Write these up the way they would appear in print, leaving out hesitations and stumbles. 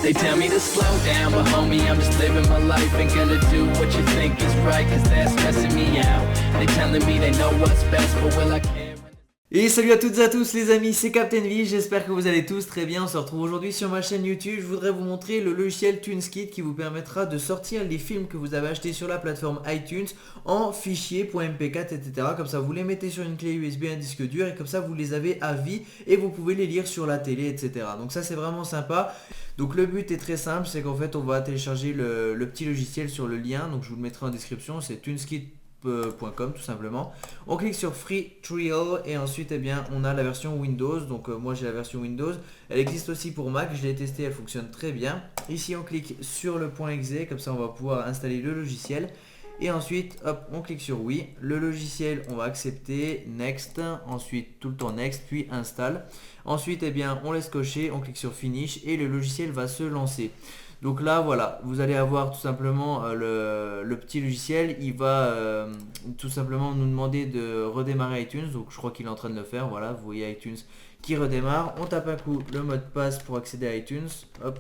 They tell me to slow down, but homie, I'm just living my life. Ain't gonna do what you think is right, cause that's stressing me out. They telling me they know what's best, but will I care? Et salut à toutes et à tous les amis, c'est Captain V, j'espère que vous allez tous très bien. On se retrouve aujourd'hui sur ma chaîne YouTube. Je voudrais vous montrer le logiciel TuneSkit qui vous permettra de sortir les films que vous avez achetés sur la plateforme iTunes en fichier .mp4 etc. Comme ça vous les mettez sur une clé USB, un disque dur et comme ça vous les avez à vie et vous pouvez les lire sur la télé etc. Donc ça c'est vraiment sympa. Donc le but est très simple, c'est qu'en fait on va télécharger le petit logiciel sur le lien. Donc je vous le mettrai en description, c'est TuneSkit.com tout simplement. On clique sur Free Trial et ensuite eh bien on a la version Windows. Donc moi j'ai la version Windows, elle existe aussi pour Mac, je l'ai testé, elle fonctionne très bien. Ici on clique sur le .exe, comme ça on va pouvoir installer le logiciel et ensuite hop on clique sur oui, le logiciel on va accepter, next, ensuite tout le temps next puis install. Ensuite eh bien on laisse cocher, on clique sur finish et le logiciel va se lancer. Donc là voilà, vous allez avoir tout simplement le petit logiciel, il va tout simplement nous demander de redémarrer iTunes, donc je crois qu'il est en train de le faire, voilà, vous voyez iTunes qui redémarre, on tape un coup le mot de passe pour accéder à iTunes, hop.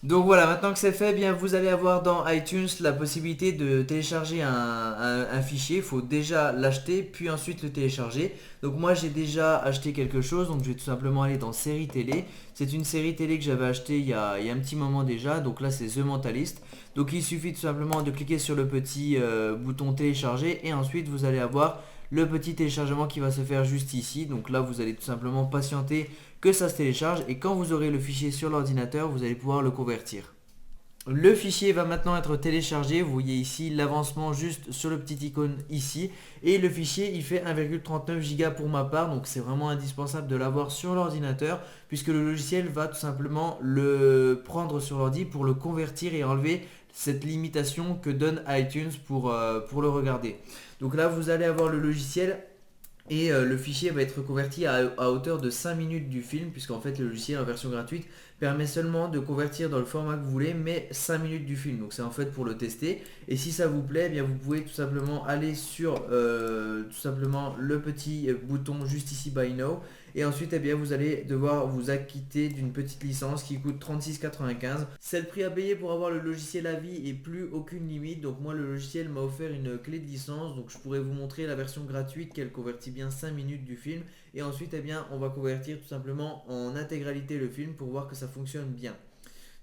Donc voilà, maintenant que c'est fait, bien vous allez avoir dans iTunes la possibilité de télécharger un fichier. Il faut déjà l'acheter puis ensuite le télécharger. Donc moi j'ai déjà acheté quelque chose, donc je vais tout simplement aller dans série télé. C'est une série télé que j'avais acheté il y a un petit moment déjà, donc là c'est The Mentalist. Donc il suffit tout simplement de cliquer sur le petit bouton télécharger et ensuite vous allez avoir le petit téléchargement qui va se faire juste ici. Donc là vous allez tout simplement patienter que ça se télécharge et quand vous aurez le fichier sur l'ordinateur vous allez pouvoir le convertir. Le fichier va maintenant être téléchargé, vous voyez ici l'avancement juste sur le petit icône ici et le fichier il fait 1,39 Go pour ma part, donc c'est vraiment indispensable de l'avoir sur l'ordinateur puisque le logiciel va tout simplement le prendre sur l'ordi pour le convertir et enlever cette limitation que donne iTunes pour le regarder. Donc là vous allez avoir le logiciel et le fichier va être converti à hauteur de 5 minutes du film puisqu'en fait le logiciel en version gratuite permet seulement de convertir dans le format que vous voulez mais 5 minutes du film, donc c'est en fait pour le tester et si ça vous plaît eh bien vous pouvez tout simplement aller sur tout simplement le petit bouton juste ici Buy Now et ensuite eh bien vous allez devoir vous acquitter d'une petite licence qui coûte 36,95. C'est le prix à payer pour avoir le logiciel à vie et plus aucune limite. Donc moi le logiciel m'a offert une clé de licence, donc je pourrais vous montrer la version gratuite qu'elle convertit bien 5 minutes du film et ensuite eh bien on va convertir tout simplement en intégralité le film pour voir que ça fonctionne bien.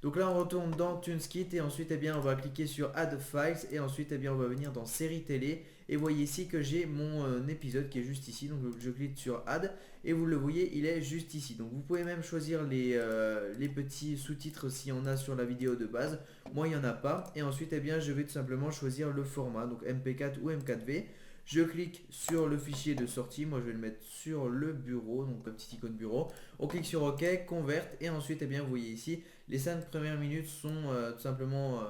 Donc là on retourne dans TuneSkit et ensuite eh bien on va cliquer sur Add Files et ensuite eh bien on va venir dans Série télé et vous voyez ici que j'ai mon épisode qui est juste ici, donc je clique sur Add et vous le voyez il est juste ici. Donc vous pouvez même choisir les petits sous-titres s'il y en a sur la vidéo de base, moi il n'y en a pas et ensuite eh bien je vais tout simplement choisir le format, donc MP4 ou M4V. Je clique sur le fichier de sortie, moi je vais le mettre sur le bureau, donc la petite icône bureau. On clique sur OK, convert et ensuite eh bien vous voyez ici les 5 premières minutes sont tout simplement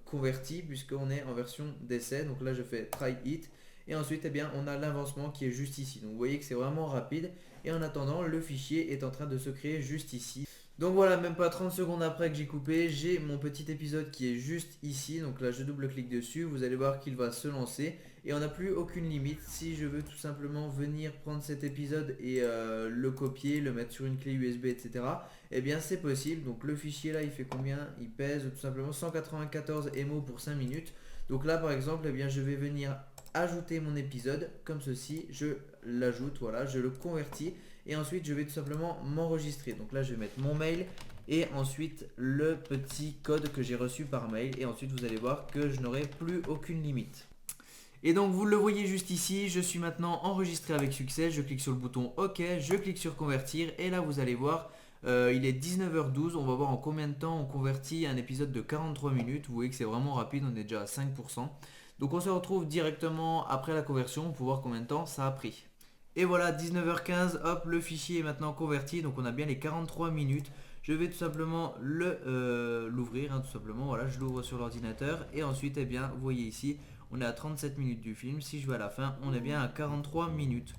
converties puisqu'on est en version d'essai. Donc là je fais Try It et ensuite eh bien on a l'avancement qui est juste ici. Donc vous voyez que c'est vraiment rapide et en attendant le fichier est en train de se créer juste ici. Donc voilà, même pas 30 secondes après que j'ai coupé, j'ai mon petit épisode qui est juste ici. Donc là je double-clique dessus, vous allez voir qu'il va se lancer et on n'a plus aucune limite. Si je veux tout simplement venir prendre cet épisode et le copier, le mettre sur une clé USB etc, eh bien c'est possible. Donc le fichier là il fait combien? Il pèse tout simplement 194 MO pour 5 minutes. Donc là par exemple eh bien je vais venir ajouter mon épisode comme ceci, je l'ajoute, voilà, je le convertis et ensuite je vais tout simplement m'enregistrer. Donc là je vais mettre mon mail et ensuite le petit code que j'ai reçu par mail et ensuite vous allez voir que je n'aurai plus aucune limite. Et donc vous le voyez juste ici, je suis maintenant enregistré avec succès, je clique sur le bouton OK, je clique sur convertir et là vous allez voir il est 19h12, on va voir en combien de temps on convertit un épisode de 43 minutes, vous voyez que c'est vraiment rapide, on est déjà à 5%. Donc on se retrouve directement après la conversion pour voir combien de temps ça a pris. Et voilà, 19h15, hop, le fichier est maintenant converti, donc on a bien les 43 minutes. Je vais tout simplement l'ouvrir, tout simplement, voilà, je l'ouvre sur l'ordinateur et ensuite, eh bien, vous voyez ici, on est à 37 minutes du film. Si je vais à la fin, on est bien à 43 minutes.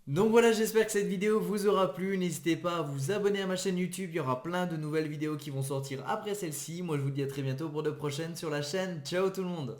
Donc voilà, j'espère que cette vidéo vous aura plu. N'hésitez pas à vous abonner à ma chaîne YouTube. Il y aura plein de nouvelles vidéos qui vont sortir après celle-ci. Moi, je vous dis à très bientôt pour de prochaines sur la chaîne. Ciao tout le monde.